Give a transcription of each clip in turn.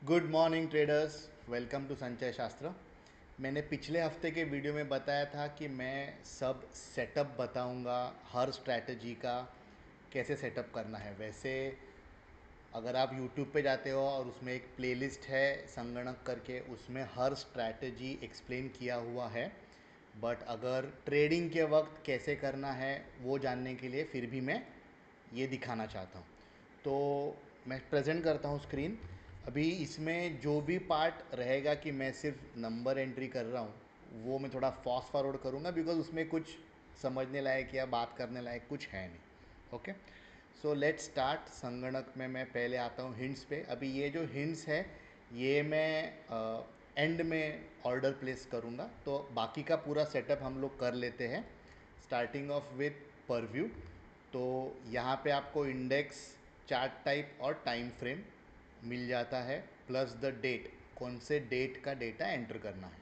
Good morning traders, welcome to Sanchay Shastra. मैंने पिछले हफ्ते के वीडियो में बताया था कि मैं सब सेटअप बताऊंगा, हर स्ट्रैटेजी का कैसे सेटअप करना है। वैसे अगर आप यूट्यूब पे जाते हो और उसमें एक प्लेलिस्ट है संगणक करके, उसमें हर स्ट्रैटेजी एक्सप्लेन किया हुआ है। बट अगर ट्रेडिंग के वक्त कैसे करना है वो जानने के लिए फिर भी मैं ये दिखाना चाहता हूँ। तो मैं प्रेजेंट करता हूँ स्क्रीन। अभी इसमें जो भी पार्ट रहेगा कि मैं सिर्फ नंबर एंट्री कर रहा हूँ वो मैं थोड़ा फास्ट फॉरवर्ड करूँगा, बिकॉज उसमें कुछ समझने लायक या बात करने लायक कुछ है नहीं। Okay, so let's start. संगणक में मैं पहले आता हूँ हिंट्स पे। अभी ये जो हिंट्स है ये मैं एंड में ऑर्डर प्लेस करूँगा, तो बाकी का पूरा सेटअप हम लोग कर लेते हैं। Starting of with purview. तो यहाँ पे आपको इंडेक्स, चार्ट टाइप और टाइम फ्रेम मिल जाता है, प्लस द डेट, कौन से डेट का डेटा एंटर करना है।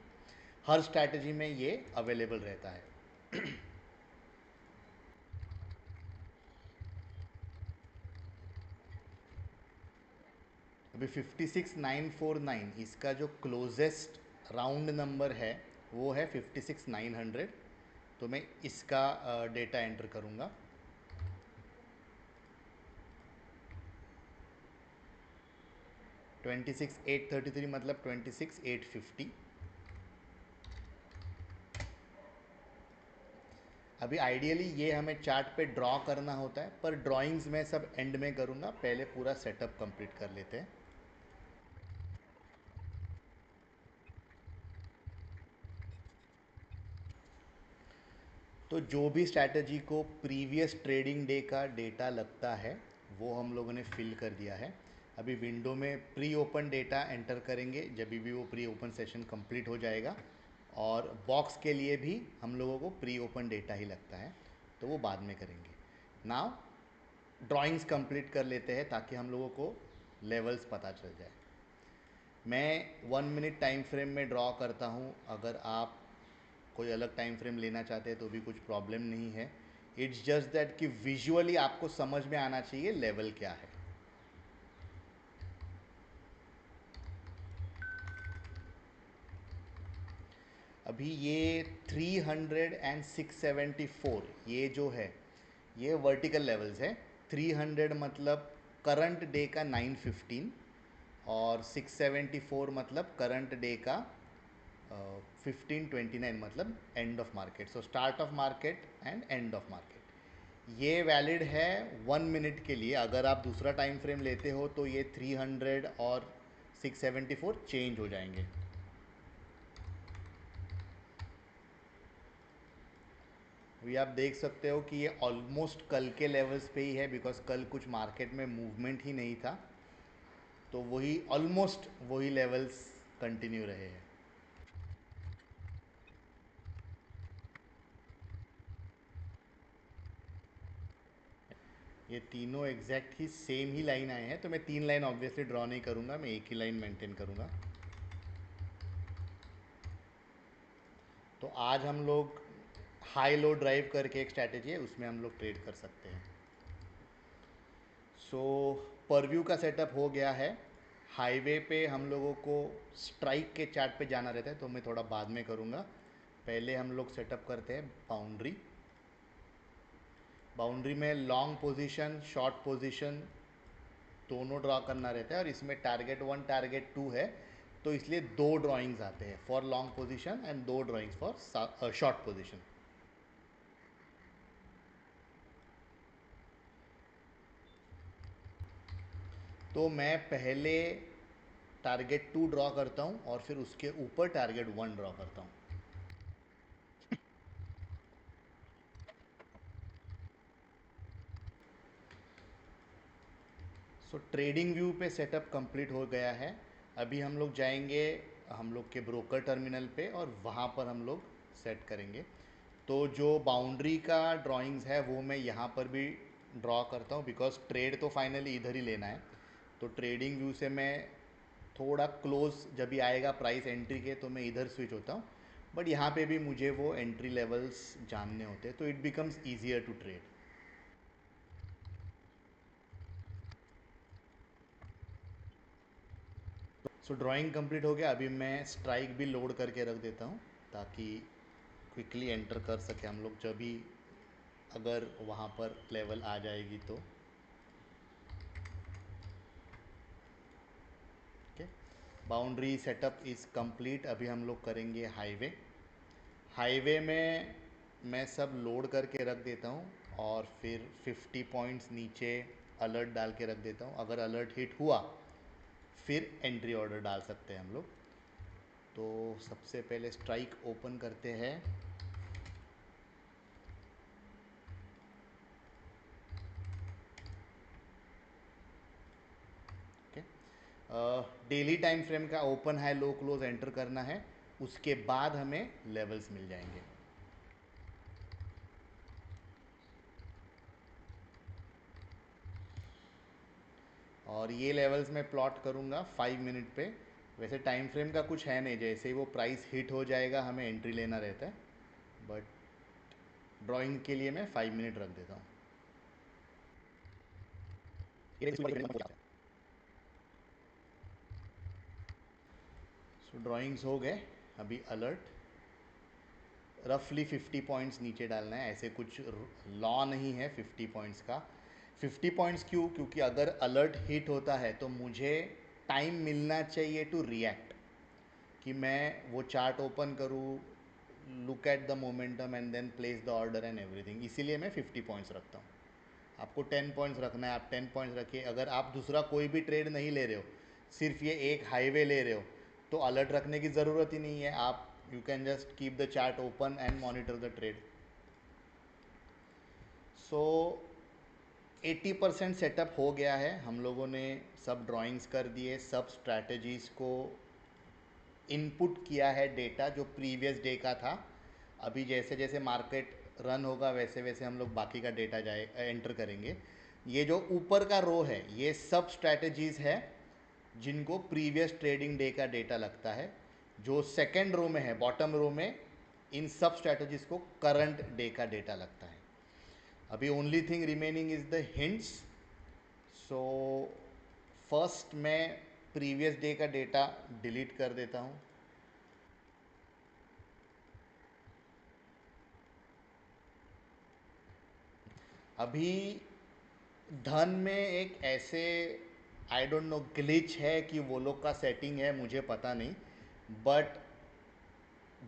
हर स्ट्रैटेजी में ये अवेलेबल रहता है। अभी 56949 इसका जो क्लोजेस्ट राउंड नंबर है वो है 56900। तो मैं इसका डेटा एंटर करूँगा। 26833 मतलब 26850। अभी आइडियली ये हमें चार्ट पे ड्रॉ करना होता है, पर ड्राइंग्स में सब एंड में करूँगा, पहले पूरा सेटअप कंप्लीट कर लेते हैं। तो जो भी स्ट्रैटेजी को प्रीवियस ट्रेडिंग डे का डेटा लगता है वो हम लोगों ने फिल कर दिया है। अभी विंडो में प्री ओपन डेटा एंटर करेंगे जब भी वो प्री ओपन सेशन कंप्लीट हो जाएगा, और बॉक्स के लिए भी हम लोगों को प्री ओपन डेटा ही लगता है, तो वो बाद में करेंगे। नाउ ड्राइंग्स कंप्लीट कर लेते हैं ताकि हम लोगों को लेवल्स पता चल जाए। मैं 1 मिनट टाइम फ्रेम में ड्रॉ करता हूँ। अगर आप कोई अलग टाइम फ्रेम लेना चाहते हैं तो भी कुछ प्रॉब्लम नहीं है। इट्स जस्ट दैट कि विजुअली आपको समझ में आना चाहिए लेवल क्या है। अभी ये 300 एंड 674 ये जो है ये वर्टिकल लेवल्स है। 300 मतलब करंट डे का 915, और 674 मतलब करंट डे का 1529 मतलब end of market. So start of market and end of market ये वैलिड है 1 मिनट के लिए। अगर आप दूसरा टाइम फ्रेम लेते हो तो ये 300 और 674 चेंज हो जाएंगे। अभी आप देख सकते हो कि ये ऑलमोस्ट कल के लेवल्स पे ही है, बिकॉज कल कुछ मार्केट में मूवमेंट ही नहीं था, तो वही ऑलमोस्ट वही लेवल्स कंटिन्यू रहे हैं। ये तीनों एग्जैक्ट ही सेम ही लाइन आए हैं, तो मैं तीन लाइन ऑब्वियसली ड्रॉ नहीं करूँगा, मैं एक ही लाइन मेंटेन करूँगा। तो आज हम लोग हाई लो ड्राइव करके एक स्ट्रैटेजी है, उसमें हम लोग ट्रेड कर सकते हैं। सो परव्यू का सेटअप हो गया है। हाईवे पे हम लोगों को स्ट्राइक के चार्ट पे जाना रहता है, तो मैं थोड़ा बाद में करूँगा। पहले हम लोग सेटअप करते हैं बाउंड्री। बाउंड्री में लॉन्ग पोजीशन, शॉर्ट पोजीशन दोनों ड्रॉ करना रहता है, और इसमें टारगेट 1 टारगेट 2 है, तो इसलिए दो ड्राइंग्स आते हैं फॉर लॉन्ग पोजीशन एंड दो ड्राइंग्स फॉर शॉर्ट पोजीशन। तो मैं पहले टारगेट 2 ड्रॉ करता हूँ और फिर उसके ऊपर टारगेट 1 ड्रॉ करता हूँ। सो ट्रेडिंग व्यू पे सेटअप कंप्लीट हो गया है। अभी हम लोग जाएंगे हम लोग के ब्रोकर टर्मिनल पे, और वहाँ पर हम लोग सेट करेंगे। तो जो बाउंड्री का ड्राइंग्स है वो मैं यहाँ पर भी ड्रॉ करता हूँ, बिकॉज ट्रेड तो फाइनली इधर ही लेना है। तो ट्रेडिंग व्यू से मैं थोड़ा क्लोज जब भी आएगा प्राइस एंट्री के तो मैं इधर स्विच होता हूँ, बट यहाँ पे भी मुझे वो एंट्री लेवल्स जानने होते हैं, तो it becomes easier to trade. So drawing complete हो गया। अभी मैं स्ट्राइक भी लोड करके रख देता हूँ ताकि क्विकली एंटर कर सके हम लोग जब भी अगर वहाँ पर लेवल आ जाएगी तो। Okay, boundary setup is complete. अभी हम लोग करेंगे हाईवे। हाईवे में मैं सब लोड करके रख देता हूँ और फिर 50 पॉइंट्स नीचे अलर्ट डाल के रख देता हूँ। अगर अलर्ट हिट हुआ फिर एंट्री ऑर्डर डाल सकते हैं हम लोग। तो सबसे पहले स्ट्राइक ओपन करते हैं। ओके, डेली टाइम फ्रेम का open high low close enter करना है, उसके बाद हमें लेवल्स मिल जाएंगे। और ये लेवल्स मैं प्लॉट करूँगा 5 मिनट पे। वैसे टाइम फ्रेम का कुछ है नहीं, जैसे ही वो प्राइस हिट हो जाएगा हमें एंट्री लेना रहता है, बट ड्राइंग के लिए मैं 5 मिनट रख देता हूँ। सो ड्राइंग्स हो गए। अभी अलर्ट रफली 50 पॉइंट्स नीचे डालना है, ऐसे कुछ लॉ नहीं है 50 पॉइंट्स का। 50 पॉइंट्स क्यों? क्योंकि अगर अलर्ट हिट होता है तो मुझे टाइम मिलना चाहिए टू रिएक्ट, कि मैं वो चार्ट ओपन करूँ, look at the momentum and then place the order and everything. इसीलिए मैं 50 पॉइंट्स रखता हूँ। आपको 10 पॉइंट्स रखना है, आप 10 पॉइंट्स रखिए। अगर आप दूसरा कोई भी ट्रेड नहीं ले रहे हो, सिर्फ ये एक हाईवे ले रहे हो, तो अलर्ट रखने की ज़रूरत ही नहीं है। आप you can just keep the chart open and monitor the trade. So 80% setup हो गया है। हम लोगों ने सब ड्राइंग्स कर दिए, सब स्ट्रैटेजीज़ को इनपुट किया है, डेटा जो प्रीवियस डे का था। अभी जैसे जैसे मार्केट रन होगा वैसे वैसे हम लोग बाकी का डेटा जाए एंटर करेंगे। ये जो ऊपर का रो है ये सब स्ट्रैटेजीज़ है जिनको प्रीवियस ट्रेडिंग डे का डेटा लगता है। जो सेकेंड रो में है, बॉटम रो में, इन सब स्ट्रैटेजीज़ को करंट डे का डेटा लगता है। अभी only thing remaining is the hints. So first मैं प्रीवियस डे का डेटा डिलीट कर देता हूँ। अभी धन में एक ऐसे आई डोंट नो ग्लिच है कि वो लोग का सेटिंग है, मुझे पता नहीं, बट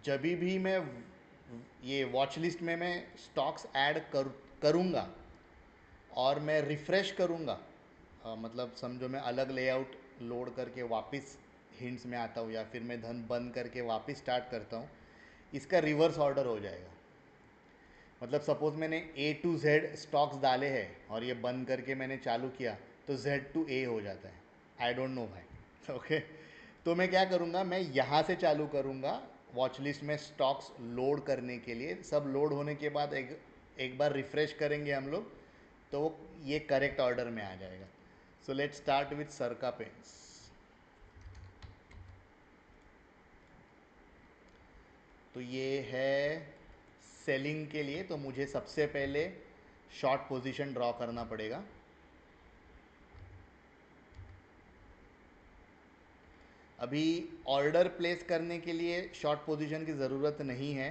जब भी मैं ये वॉच लिस्ट में मैं स्टॉक्स ऐड करूँगा और मैं रिफ़्रेश करूँगा, मतलब समझो मैं अलग लेआउट लोड करके वापस हिंट्स में आता हूँ या फिर मैं धन बंद करके वापस स्टार्ट करता हूँ, इसका रिवर्स ऑर्डर हो जाएगा। मतलब सपोज़ मैंने ए टू जेड स्टॉक्स डाले हैं और ये बंद करके मैंने चालू किया तो जेड टू ए हो जाता है। आई डोंट नो भाई। ओके, तो मैं क्या करूँगा, मैं यहाँ से चालू करूँगा वॉच लिस्ट में स्टॉक्स लोड करने के लिए। सब लोड होने के बाद एक बार रिफ़्रेश करेंगे हम लोग तो ये करेक्ट ऑर्डर में आ जाएगा। सो लेट्स स्टार्ट विथ सरका पेंट्स। तो ये है सेलिंग के लिए, तो मुझे सबसे पहले शॉर्ट पोजीशन ड्रॉ करना पड़ेगा। अभी ऑर्डर प्लेस करने के लिए शॉर्ट पोजीशन की ज़रूरत नहीं है,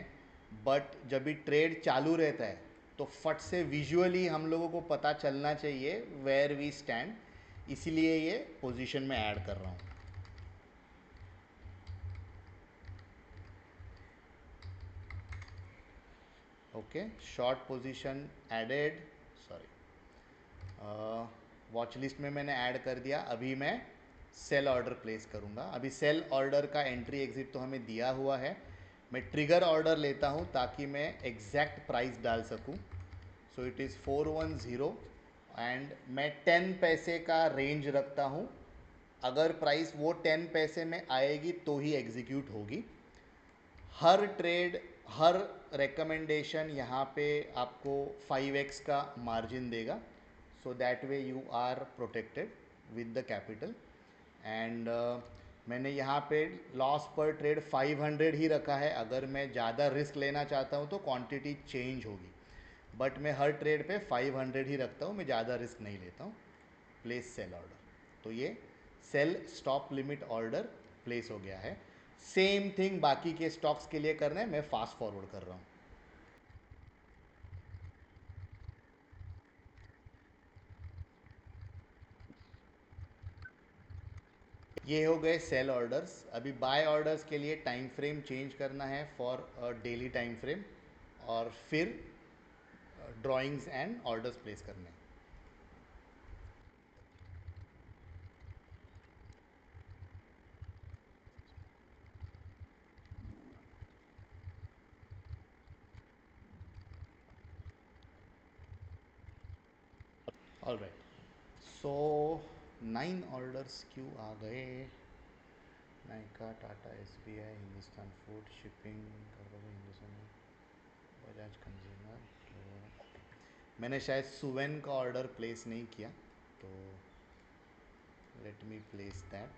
बट जब भी ट्रेड चालू रहता है तो फट से विजुअली हम लोगों को पता चलना चाहिए वेयर वी स्टैंड, इसीलिए ये पोजीशन में ऐड कर रहा हूँ। Okay, short position added, sorry, watch list में मैंने ऐड कर दिया। अभी मैं सेल ऑर्डर प्लेस करूँगा। अभी सेल ऑर्डर का एंट्री एग्जिट तो हमें दिया हुआ है, मैं ट्रिगर ऑर्डर लेता हूँ ताकि मैं एग्जैक्ट प्राइस डाल सकूँ। सो इट इज़ 410 एंड मैं 10 पैसे का रेंज रखता हूँ। अगर प्राइस वो 10 पैसे में आएगी तो ही एग्जीक्यूट होगी। हर ट्रेड, हर रिकमेंडेशन यहाँ पे आपको 5x का मार्जिन देगा, so that way you are protected with the capital. And मैंने यहाँ पे लॉस पर ट्रेड 500 ही रखा है। अगर मैं ज़्यादा रिस्क लेना चाहता हूँ तो क्वांटिटी चेंज होगी, बट मैं हर ट्रेड पे 500 ही रखता हूँ, मैं ज़्यादा रिस्क नहीं लेता हूँ। प्लेस सेल ऑर्डर, तो ये sell stop limit order place हो गया है। सेम थिंग बाकी के स्टॉक्स के लिए करना है, मैं फास्ट फॉरवर्ड कर रहा हूँ। ये हो गए सेल ऑर्डर्स। अभी बाय ऑर्डर्स के लिए टाइम फ्रेम चेंज करना है फॉर डेली टाइम फ्रेम, और फिर ड्राइंग्स एंड ऑर्डर्स प्लेस करने हैं। ऑल राइट, सो 9 ऑर्डर्स क्यों आ गए? Nykaa, Tata, SBI, Hindustan food, shipping, Hindustan, Bajaj consumer. तो मैंने शायद सुवेन का ऑर्डर प्लेस नहीं किया, तो let me place that.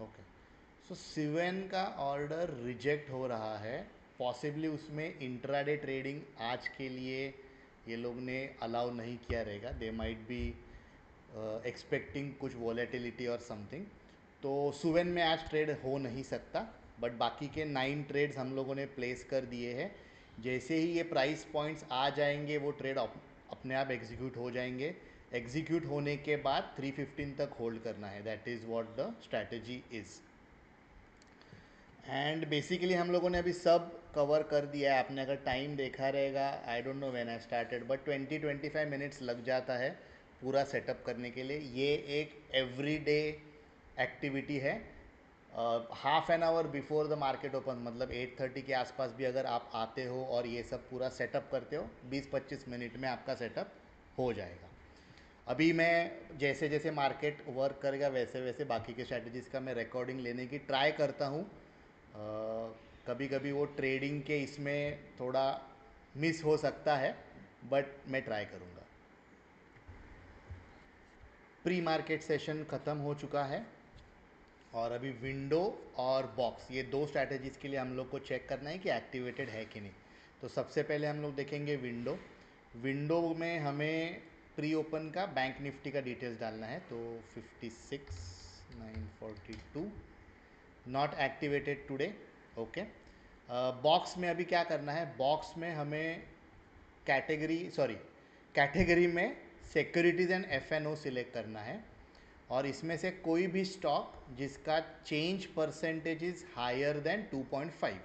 Okay, so seven का ऑर्डर रिजेक्ट हो रहा है। पॉसिबली उसमें इंट्राडे ट्रेडिंग आज के लिए ये लोग ने अलाउ नहीं किया रहेगा। दे माइट बी एक्सपेक्टिंग कुछ वॉलेटिलिटी और समथिंग। तो सुवेन में आज ट्रेड हो नहीं सकता, बट बाकी के 9 ट्रेड्स हम लोगों ने प्लेस कर दिए हैं। जैसे ही ये प्राइस पॉइंट्स आ जाएंगे वो ट्रेड अपने आप एग्जीक्यूट हो जाएंगे। एग्जीक्यूट होने के बाद 315 तक होल्ड करना है, that is what the strategy is. And basically हम लोगों ने अभी सब कवर कर दिया है। आपने अगर टाइम देखा रहेगा, I don't know when I started, but 20-25 minutes लग जाता है पूरा सेटअप करने के लिए। ये एक एवरीडे एक्टिविटी है। Half an hour before the market open, मतलब 8:30 के आसपास भी अगर आप आते हो और ये सब पूरा सेटअप करते हो, 20-25 मिनट में आपका सेटअप हो जाएगा। अभी मैं जैसे जैसे मार्केट वर्क करेगा वैसे वैसे बाकी के स्ट्रैटेजीज़ का मैं रिकॉर्डिंग लेने की ट्राई करता हूँ। कभी कभी वो ट्रेडिंग के इसमें थोड़ा मिस हो सकता है, बट मैं ट्राई करूँगा। प्री मार्केट सेशन ख़त्म हो चुका है, और अभी विंडो और बॉक्स, ये दो स्ट्रैटेजीज़ के लिए हम लोग को चेक करना है कि एक्टिवेटेड है कि नहीं। तो सबसे पहले हम लोग देखेंगे विंडो। विंडो में हमें प्री ओपन का बैंक निफ्टी का डिटेल्स डालना है। तो 56,942 not activated today. Okay, box में अभी क्या करना है? बॉक्स में हमें कैटेगरी में सिक्योरिटीज़ एंड FNO सिलेक्ट करना है, और इसमें से कोई भी स्टॉक जिसका change percentage is higher than 2.5,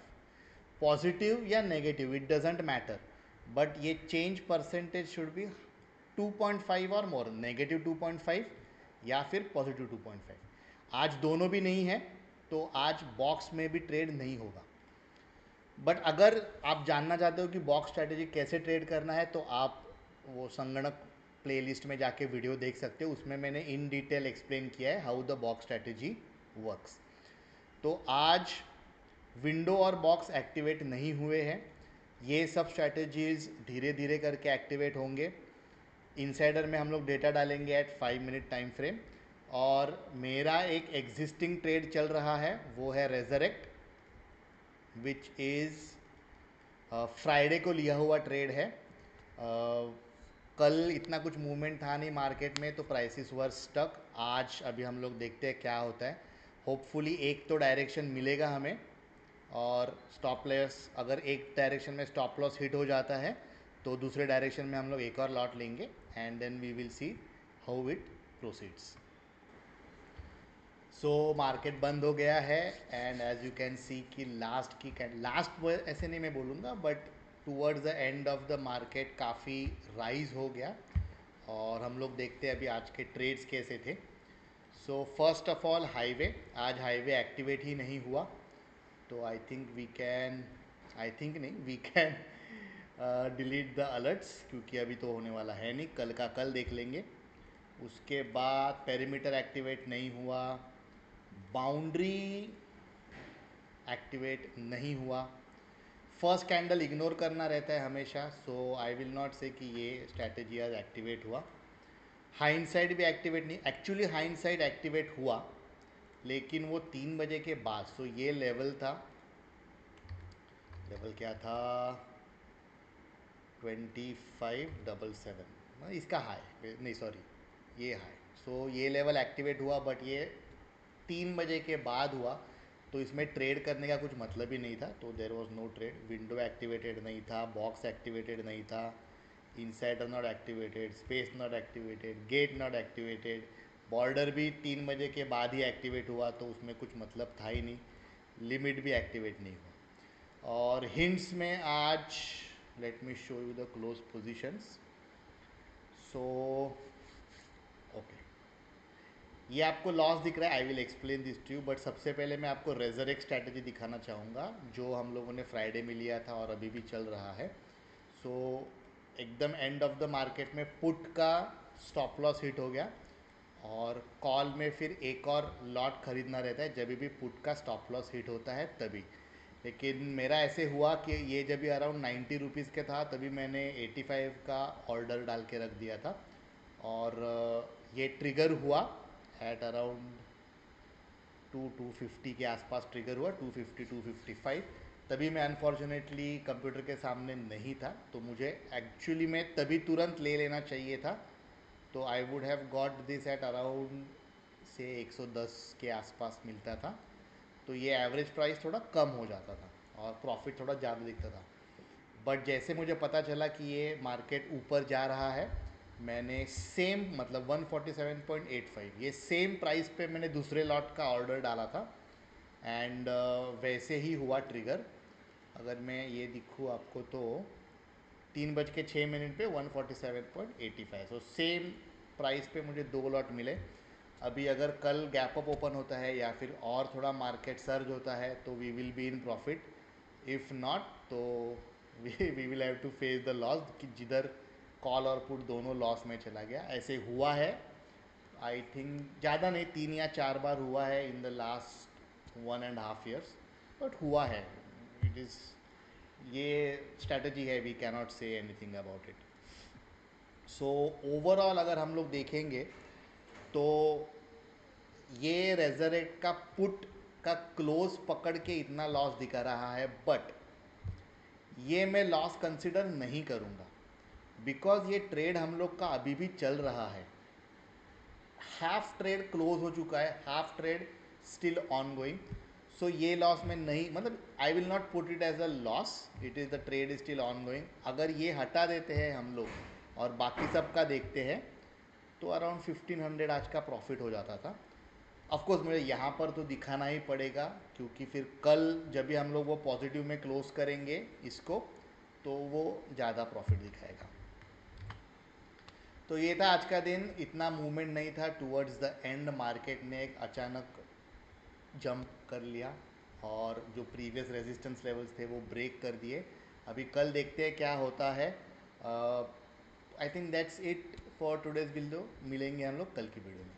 positive या negative it doesn't matter, but ये चेंज परसेंटेज शुड बी 2.5 और मोर, नेगेटिव 2.5 या फिर पॉजिटिव 2.5। आज दोनों भी नहीं है, तो आज बॉक्स में भी ट्रेड नहीं होगा। बट अगर आप जानना चाहते हो कि बॉक्स स्ट्रैटेजी कैसे ट्रेड करना है, तो आप वो संगणक प्लेलिस्ट में जाके वीडियो देख सकते हो। उसमें मैंने इन डिटेल एक्सप्लेन किया है how the box strategy works. तो आज विंडो और बॉक्स एक्टिवेट नहीं हुए हैं। ये सब स्ट्रैटेजीज धीरे धीरे करके एक्टिवेट होंगे। इनसाइडर में हम लोग डेटा डालेंगे एट 5 मिनट टाइम फ्रेम, और मेरा एक एग्जिस्टिंग ट्रेड चल रहा है, वो है रेजरेक्ट, विच इज़ फ्राइडे को लिया हुआ ट्रेड है। कल इतना कुछ मूवमेंट था नहीं मार्केट में, तो प्राइसेस वर स्टक। आज अभी हम लोग देखते हैं क्या होता है। होपफुली एक तो डायरेक्शन मिलेगा हमें, और स्टॉप लॉस, अगर एक डायरेक्शन में स्टॉप लॉस हिट हो जाता है तो दूसरे डायरेक्शन में हम लोग एक और लॉट लेंगे, and then we will see how it proceeds. So market बंद हो गया है, and as you can see कि लास्ट ऐसे नहीं मैं बोलूँगा, but towards the end of the market काफ़ी राइज हो गया। और हम लोग देखते हैं अभी आज के ट्रेड्स कैसे थे। So first of all highway, आज हाईवे एक्टिवेट ही नहीं हुआ, तो I think we can, I think नहीं, we can delete the alerts, क्योंकि अभी तो होने वाला है नहीं, कल का कल देख लेंगे। उसके बाद पेरीमीटर एक्टिवेट नहीं हुआ, बाउंड्री एक्टिवेट नहीं हुआ। फर्स्ट कैंडल इग्नोर करना रहता है हमेशा, सो आई विल नॉट से कि ये स्ट्रैटेजी आज एक्टिवेट हुआ। हाइंडसाइड भी एक्टिवेट नहीं, एक्चुअली हाइंडसाइड एक्टिवेट हुआ, लेकिन वो 3 बजे के बाद। सो ये लेवल था, लेवल क्या था, 2577, इसका हाई नहीं, सॉरी ये हाई। सो ये लेवल एक्टिवेट हुआ, बट ये 3 बजे के बाद हुआ, तो इसमें ट्रेड करने का कुछ मतलब ही नहीं था। तो there was no trade, window activated नहीं था, बॉक्स एक्टिवेटेड नहीं था, insider not activated, space not activated, gate not activated, border भी 3 बजे के बाद ही एक्टिवेट हुआ, तो उसमें कुछ मतलब था ही नहीं, लिमिट भी एक्टिवेट नहीं हुआ। और हिंट्स में आज let me show you the close positions. So okay, ये आपको लॉस दिख रहा है, I will explain this to you, but सबसे पहले मैं आपको रेजरेक्ट स्ट्रैटेजी दिखाना चाहूँगा, जो हम लोगों ने फ्राइडे में लिया था और अभी भी चल रहा है। सो एकदम एंड ऑफ द मार्केट में पुट का स्टॉप लॉस हिट हो गया, और कॉल में फिर एक और लॉट खरीदना रहता है जब भी पुट का स्टॉप लॉस हिट होता है तभी। लेकिन मेरा ऐसे हुआ कि ये जब भी अराउंड 90 रुपीज़ के था, तभी मैंने 85 का ऑर्डर डाल के रख दिया था, और ये ट्रिगर हुआ एट अराउंड 250 के आसपास ट्रिगर हुआ, 250 255। तभी मैं अनफॉर्चुनेटली कंप्यूटर के सामने नहीं था, तो मुझे एक्चुअली में तभी तुरंत ले लेना चाहिए था। तो I would have got this at around से 110 के आसपास मिलता था, तो ये एवरेज प्राइस थोड़ा कम हो जाता था और प्रॉफिट थोड़ा ज़्यादा दिखता था। बट जैसे मुझे पता चला कि ये मार्केट ऊपर जा रहा है, मैंने सेम मतलब 147.85 ये सेम प्राइस पे मैंने दूसरे लॉट का ऑर्डर डाला था, एंड वैसे ही हुआ ट्रिगर। अगर मैं ये दिखूँ आपको तो 3:06 पे 147.85, सो सेम प्राइस पे मुझे 2 लॉट मिले। अभी अगर कल गैप अप ओपन होता है या फिर और थोड़ा मार्केट सर्ज होता है, तो we will be in profit, if not तो we will have to face the loss, कि जिधर कॉल और पुट दोनों लॉस में चला गया। ऐसे हुआ है, आई थिंक ज़्यादा नहीं, 3 या 4 बार हुआ है in the last 1.5 years, but हुआ है। इट इज़, ये स्ट्रैटेजी है, we cannot say anything about it. So overall अगर हम लोग देखेंगे तो ये रेजरेक्ट का पुट का क्लोज पकड़ के इतना लॉस दिखा रहा है, बट ये मैं लॉस कंसिडर नहीं करूँगा, बिकॉज ये ट्रेड हम लोग का अभी भी चल रहा है। हाफ ट्रेड क्लोज हो चुका है, half trade still ongoing. So ये लॉस में नहीं, मतलब I will not put it as a loss, it is the trade is still ongoing. अगर ये हटा देते हैं हम लोग और बाकी सब का देखते हैं, तो अराउंड 1500 आज का प्रॉफिट हो जाता था। ऑफकोर्स मुझे यहाँ पर तो दिखाना ही पड़ेगा, क्योंकि फिर कल जब भी हम लोग वो पॉजिटिव में क्लोज करेंगे इसको, तो वो ज़्यादा प्रॉफिट दिखाएगा। तो ये था आज का दिन, इतना मूवमेंट नहीं था टूवर्ड्स द एंड, मार्केट ने एक अचानक जंप कर लिया और जो प्रीवियस रेजिस्टेंस लेवल्स थे वो ब्रेक कर दिए। अभी कल देखते हैं क्या होता है। I think that's it for today's video, मिलेंगे हम लोग कल की वीडियो में।